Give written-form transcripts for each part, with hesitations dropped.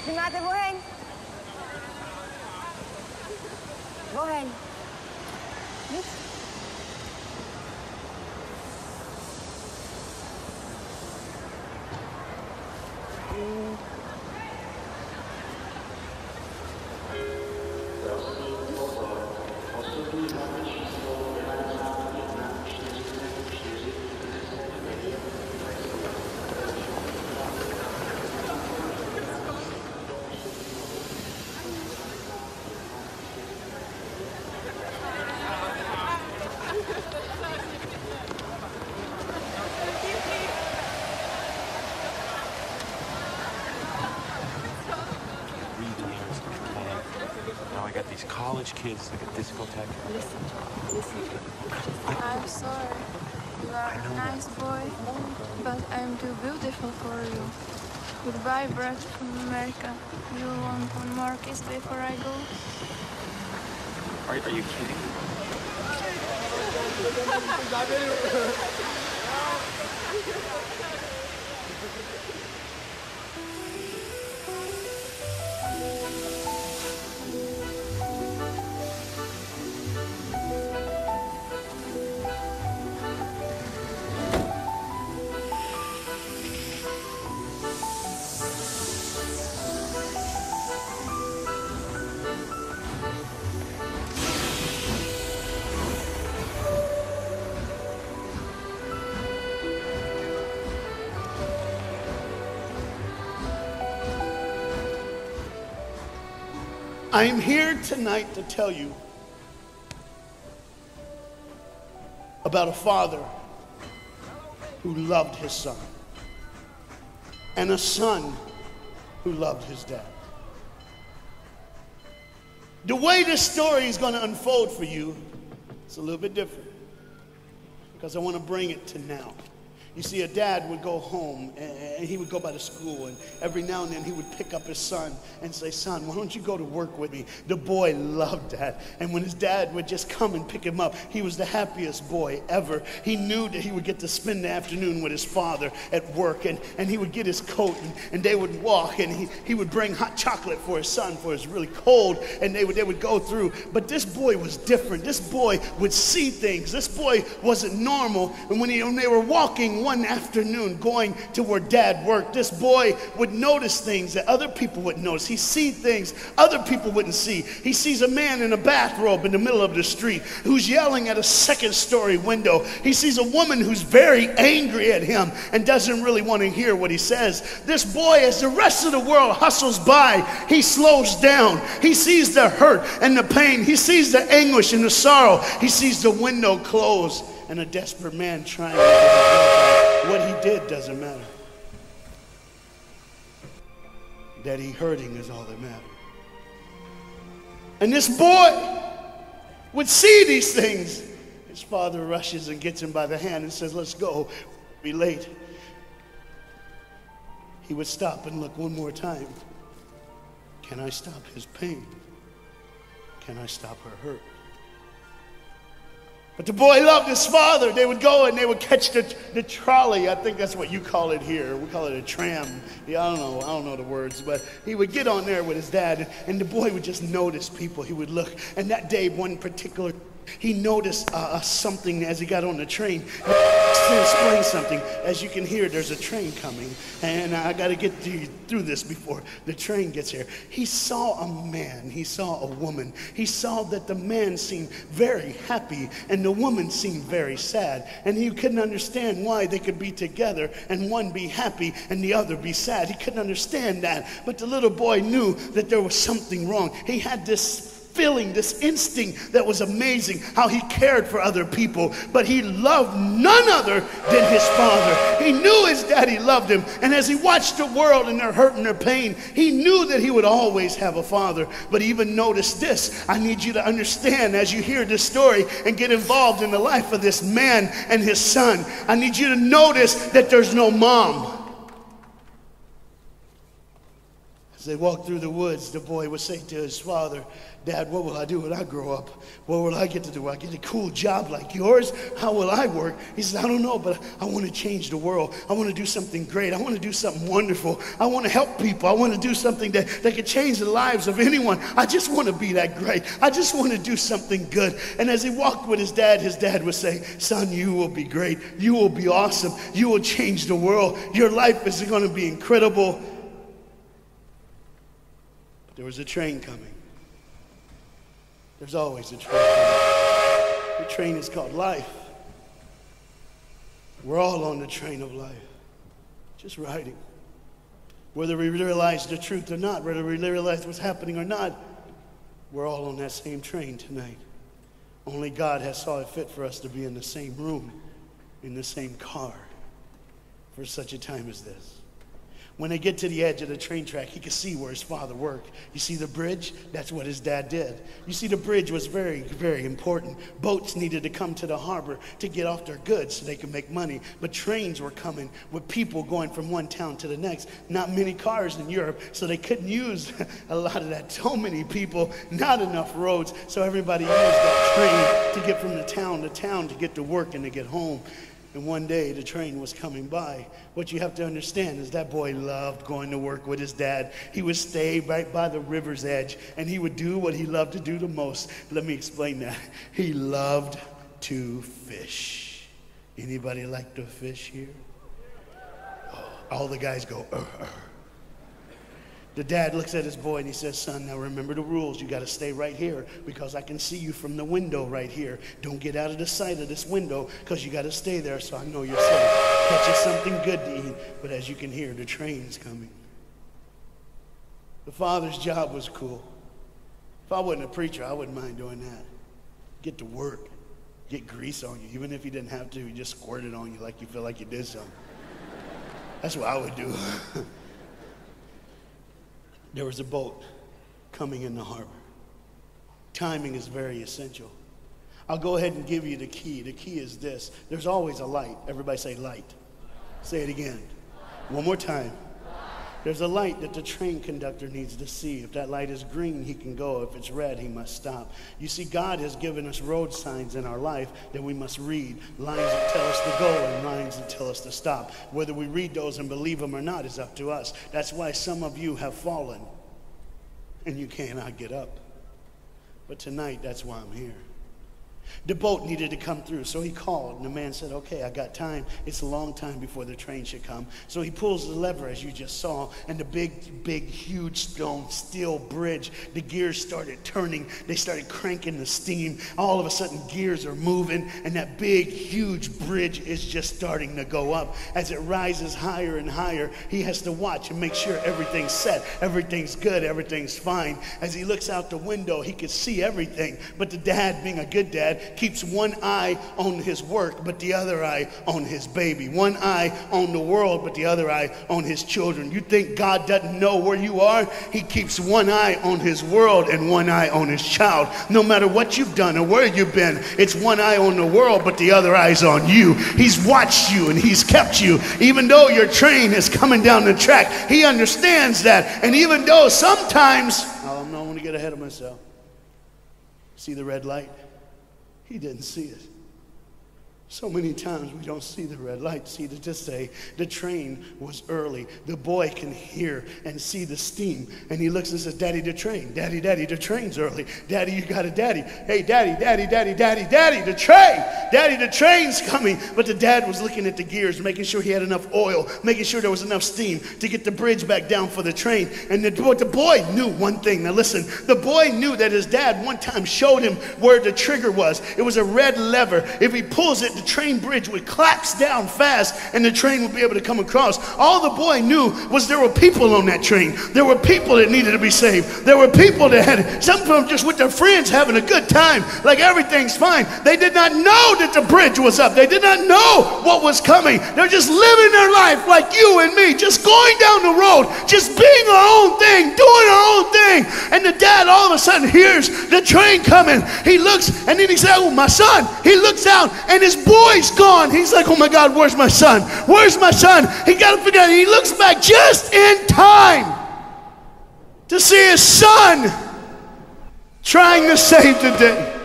Filmate voorheen. Voorheen. Niet? Now I got these college kids like a discotheque. Listen. I'm sorry. You are a nice boy, but I'm too beautiful for you. Goodbye, Brad from America. You want one more kiss before I go? Are you kidding? I'm here tonight to tell you about a father who loved his son and a son who loved his dad. The way this story is going to unfold for you is a little bit different because I want to bring it to now. You see, a dad would go home and he would go by the school, and every now and then he would pick up his son and say, "Son, why don't you go to work with me?" The boy loved that. And when his dad would just come and pick him up, he was the happiest boy ever. He knew that he would get to spend the afternoon with his father at work, and he would get his coat and they would walk, and he would bring hot chocolate for his son for it's really cold, and they would go through. But this boy was different. This boy would see things. This boy wasn't normal. And when they were walking one afternoon going to where dad worked, this boy would notice things that other people wouldn't notice. He see things other people wouldn't see. He sees a man in a bathrobe in the middle of the street who's yelling at a second-story window. He sees a woman who's very angry at him and doesn't really want to hear what he says. This boy, as the rest of the world hustles by, he slows down. He sees the hurt and the pain. He sees the anguish and the sorrow. He sees the window close and a desperate man trying to get away. What he did doesn't matter. That he hurting is all that matters. And this boy would see these things. His father rushes and gets him by the hand and says, "Let's go, be late." He would stop and look one more time. Can I stop his pain? Can I stop her hurt? But the boy loved his father. They would go and they would catch the trolley. I think that's what you call it here. We call it a tram. Yeah, I don't know the words, but he would get on there with his dad, and the boy would just notice people. He would look, and that day, one particular, he noticed something as he got on the train. To explain something, as you can hear, there's a train coming, and I got to get through this before the train gets here. He saw a man, he saw a woman. He saw that the man seemed very happy and the woman seemed very sad, and he couldn't understand why they could be together and one be happy and the other be sad. He couldn't understand that, but the little boy knew that there was something wrong. He had this feeling, this instinct that was amazing, how he cared for other people. But he loved none other than his father. He knew his daddy loved him. And as he watched the world and their hurt and their pain, he knew that he would always have a father. But even notice this. I need you to understand as you hear this story and get involved in the life of this man and his son. I need you to notice that there's no mom. As they walked through the woods, the boy would say to his father, Dad, what will I do when I grow up? What will I get to do? Will I get a cool job like yours? How will I work? He says, I don't know, but I want to change the world. I want to do something great. I want to do something wonderful. I want to help people. I want to do something that could change the lives of anyone. I just want to be that great. I just want to do something good. And as he walked with his dad would say, son, you will be great. You will be awesome. You will change the world. Your life is going to be incredible. There was a train coming. There's always a train coming. The train is called life. We're all on the train of life, just riding. Whether we realize the truth or not, whether we realize what's happening or not, we're all on that same train tonight. Only God has saw it fit for us to be in the same room, in the same car, for such a time as this. When they get to the edge of the train track, he could see where his father worked. You see the bridge? That's what his dad did. You see, the bridge was very, very important. Boats needed to come to the harbor to get off their goods so they could make money. But trains were coming with people going from one town to the next. Not many cars in Europe, so they couldn't use a lot of that. So many people, not enough roads, so everybody used that train to get from the town to town to get to work and to get home. And one day the train was coming by. What you have to understand is that boy loved going to work with his dad. He would stay right by the river's edge and he would do what he loved to do the most. Let me explain that. He loved to fish. Anybody like to fish here? Oh, all the guys go, The dad looks at his boy and he says, son, now remember the rules. You got to stay right here because I can see you from the window right here. Don't get out of the sight of this window because you got to stay there so I know you're safe. Catch you something good to eat. But as you can hear, the train's coming. The father's job was cool. If I wasn't a preacher, I wouldn't mind doing that. Get to work. Get grease on you. Even if you didn't have to, you just squirt it on you like you feel like you did something. That's what I would do. There was a boat coming in the harbor. Timing is very essential. I'll go ahead and give you the key. The key is this. There's always a light. Everybody say light. Say it again. One more time. There's a light that the train conductor needs to see. If that light is green, he can go. If it's red, he must stop. You see, God has given us road signs in our life that we must read. Lines that tell us to go and lines that tell us to stop. Whether we read those and believe them or not is up to us. That's why some of you have fallen and you cannot get up. But tonight, that's why I'm here. The boat needed to come through, so he called, and the man said, okay, I got time. It's a long time before the train should come. So he pulls the lever, as you just saw, and the big, huge steel bridge, the gears started turning. They started cranking the steam. All of a sudden, gears are moving, and that big, huge bridge is just starting to go up. As it rises higher and higher, he has to watch and make sure everything's set, everything's good, everything's fine. As he looks out the window, he could see everything, but the dad, being a good dad, keeps one eye on his work, but the other eye on his baby. One eye on the world, but the other eye on his children. You think God doesn't know where you are? He keeps one eye on his world and one eye on his child. No matter what you've done or where you've been, it's one eye on the world, but the other eye's on you. He's watched you and he's kept you. Even though your train is coming down the track, he understands that. And even though sometimes, I don't want to get ahead of myself. See the red light? He didn't see it. So many times we don't see the red light. See, to just say the train was early. The boy can hear and see the steam. And he looks and says, Daddy, the train. Daddy, the train's early. Daddy, you got a daddy. Hey, Daddy, the train. Daddy, the train's coming. But the dad was looking at the gears, making sure he had enough oil, making sure there was enough steam to get the bridge back down for the train. And the boy knew one thing. Now listen, the boy knew that his dad one time showed him where the trigger was. It was a red lever. If he pulls it, the train bridge would collapse down fast and the train would be able to come across. All the boy knew was there were people on that train. There were people that needed to be saved. There were people that had, some of them just with their friends having a good time, like everything's fine. They did not know that the bridge was up. They did not know what was coming. They're just living their life like you and me, just going down the road, just being our own thing, doing our own thing. And the dad all of a sudden hears the train coming. He looks and then he says, oh, my son. He looks out and his boy's gone. He's like, oh my God, where's my son? Where's my son? He got to figure out. He looks back just in time to see his son trying to save the day.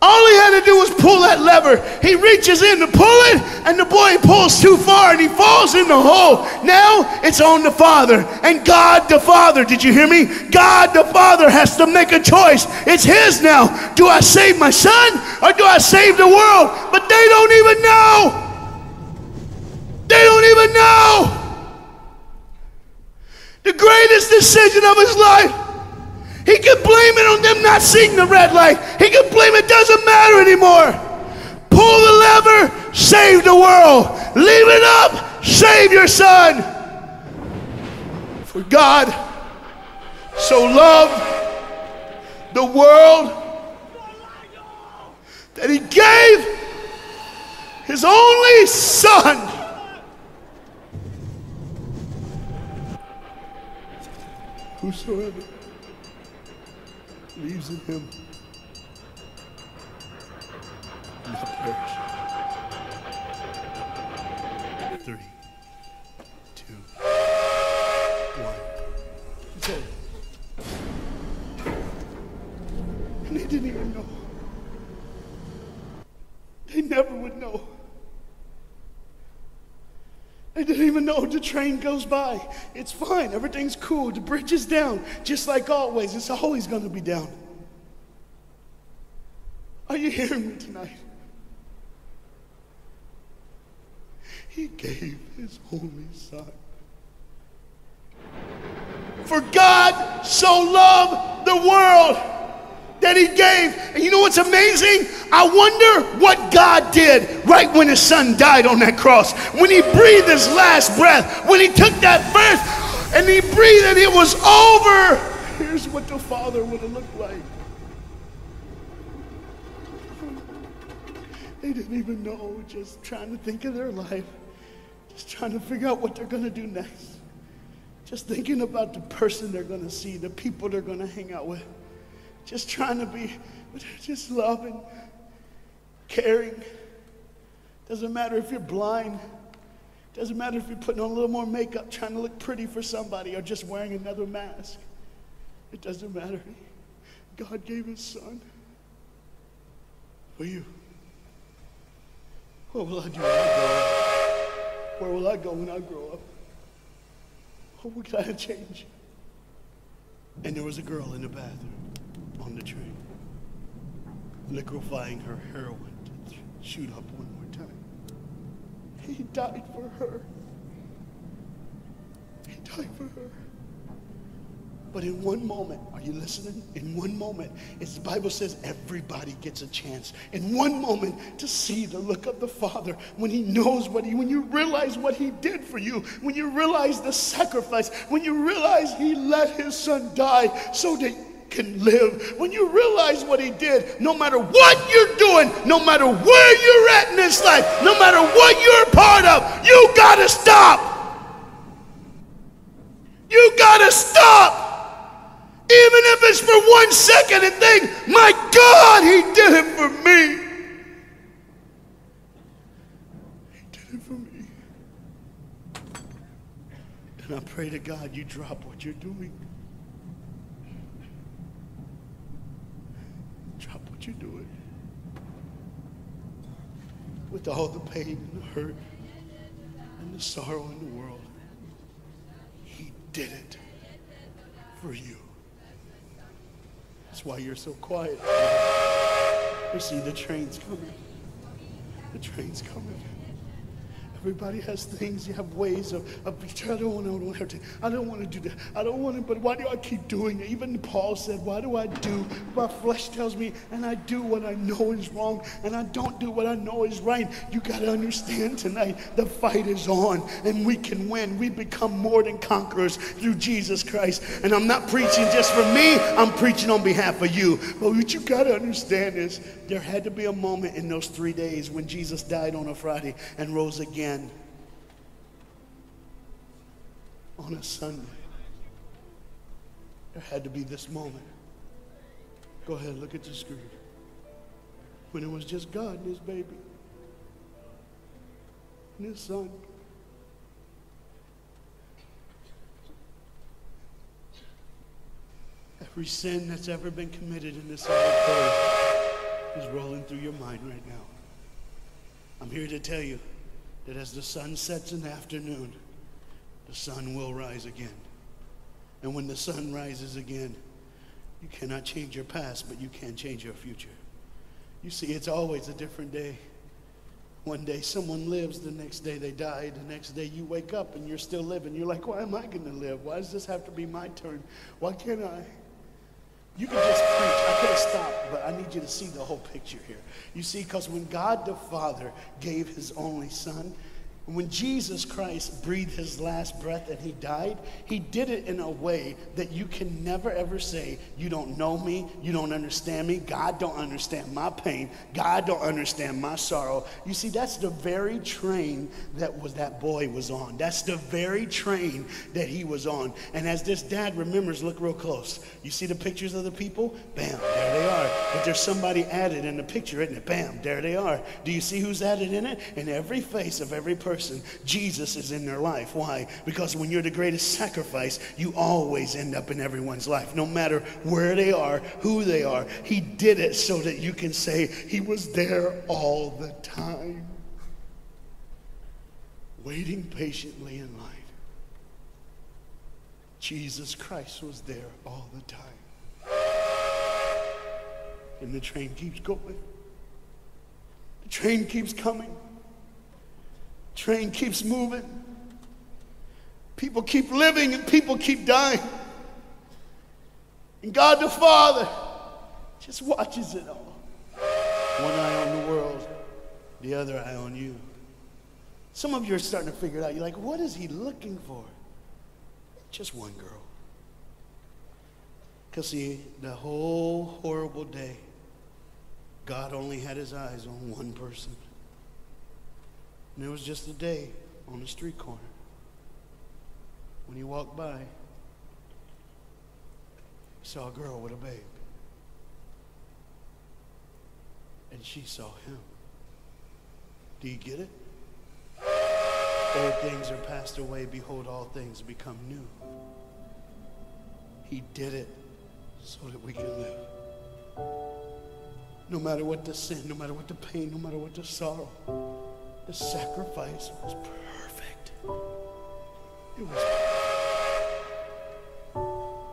All he had to do was pull that lever. He reaches in to pull it, and the boy pulls too far, and he falls in the hole. Now it's on the father, and God the Father, did you hear me? God the Father has to make a choice. It's his now. Do I save my son, or do I save the world? But they don't even know. They don't even know. The greatest decision of his life. He could blame it on them not seeing the red light. He could blame it doesn't matter anymore. Pull the lever, save the world. Leave it up, save your son. For God so loved the world that he gave his only son. Whosoever believes in him will not perish. 3, 2, 1. It's over. And they didn't even know. They never would know. They didn't even know. The train goes by. It's fine. Everything's cool. The bridge is down. Just like always. It's always going to be down. Are you hearing me tonight? He gave his only son. For God so loved the world that he gave. And you know what's amazing? I wonder what God did right when his son died on that cross. When he breathed his last breath. When he took that breath and he breathed and it was over. Here's what the Father would have looked like. They didn't even know, just trying to think of their life. Just trying to figure out what they're going to do next. Just thinking about the person they're going to see, the people they're going to hang out with. Just trying to be, just loving, caring. Doesn't matter if you're blind. Doesn't matter if you're putting on a little more makeup, trying to look pretty for somebody, or just wearing another mask. It doesn't matter. God gave his son for you. What will I do when I grow up? Where will I go when I grow up? What can I change? And there was a girl in the bathroom on the train, liquefying her heroin to shoot up one more time. He died for her. He died for her. But in one moment, are you listening? In one moment, as the Bible says, everybody gets a chance. In one moment to see the look of the Father when he knows when you realize what he did for you, when you realize the sacrifice, when you realize he let his son die so that you can live, when you realize what he did, no matter what you're doing, no matter where you're at in this life, no matter what you're a part of, you gotta stop. You gotta stop. Even if it's for 1 second, and think, my God, he did it for me. He did it for me. And I pray to God you drop what you're doing. Drop what you're doing. With all the pain and the hurt and the sorrow in the world, he did it for you. That's why you're so quiet. You see, the train's coming. The train's coming. Everybody has things, you have ways of I don't want to do that. I don't want to, but why do I keep doing it? Even Paul said, why do I do? My flesh tells me, and I do what I know is wrong, and I don't do what I know is right. You got to understand tonight, the fight is on, and we can win. We become more than conquerors through Jesus Christ. And I'm not preaching just for me, I'm preaching on behalf of you. But what you got to understand is, there had to be a moment in those 3 days when Jesus died on a Friday and rose again on a Sunday. There had to be this moment. Go ahead, look at the screen. When it was just God and his baby and his son. Every sin that's ever been committed in this auditorium is rolling through your mind right now. I'm here to tell you that as the sun sets in the afternoon, the sun will rise again. And when the sun rises again, you cannot change your past, but you can change your future. You see, it's always a different day. One day someone lives, the next day they die, the next day you wake up and you're still living. You're like, why am I going to live? Why does this have to be my turn? Why can't I? You can just preach. I could have stopped, but I need you to see the whole picture here. You see, because when God the Father gave his only son, when Jesus Christ breathed his last breath and he died, he did it in a way that you can never ever say, you don't know me, you don't understand me, God don't understand my pain, God don't understand my sorrow. You see, that's the very train that boy was on. That's the very train that he was on. And as this dad remembers, look real close. You see the pictures of the people? Bam, there they are. But there's somebody added in the picture, isn't it? Bam, there they are. Do you see who's added in it? In every face of every person, Jesus is in their life. Why? Because when you're the greatest sacrifice, you always end up in everyone's life. No matter where they are, who they are, he did it so that you can say he was there all the time, waiting patiently in line. Jesus Christ was there all the time. And the train keeps going. The train keeps coming. Train keeps moving. People keep living and people keep dying. And God the Father just watches it all. One eye on the world, the other eye on you. Some of you are starting to figure it out. You're like, what is he looking for? Just one girl. Because see, the whole horrible day, God only had his eyes on one person. And it was just a day on the street corner. When he walked by, he saw a girl with a babe. And she saw him. Do you get it? Old things are passed away. Behold, all things become new. He did it so that we can live. No matter what the sin, no matter what the pain, no matter what the sorrow, the sacrifice was perfect. It was perfect.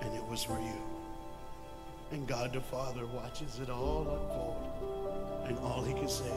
And it was for you. And God the Father watches it all unfold. And all he can say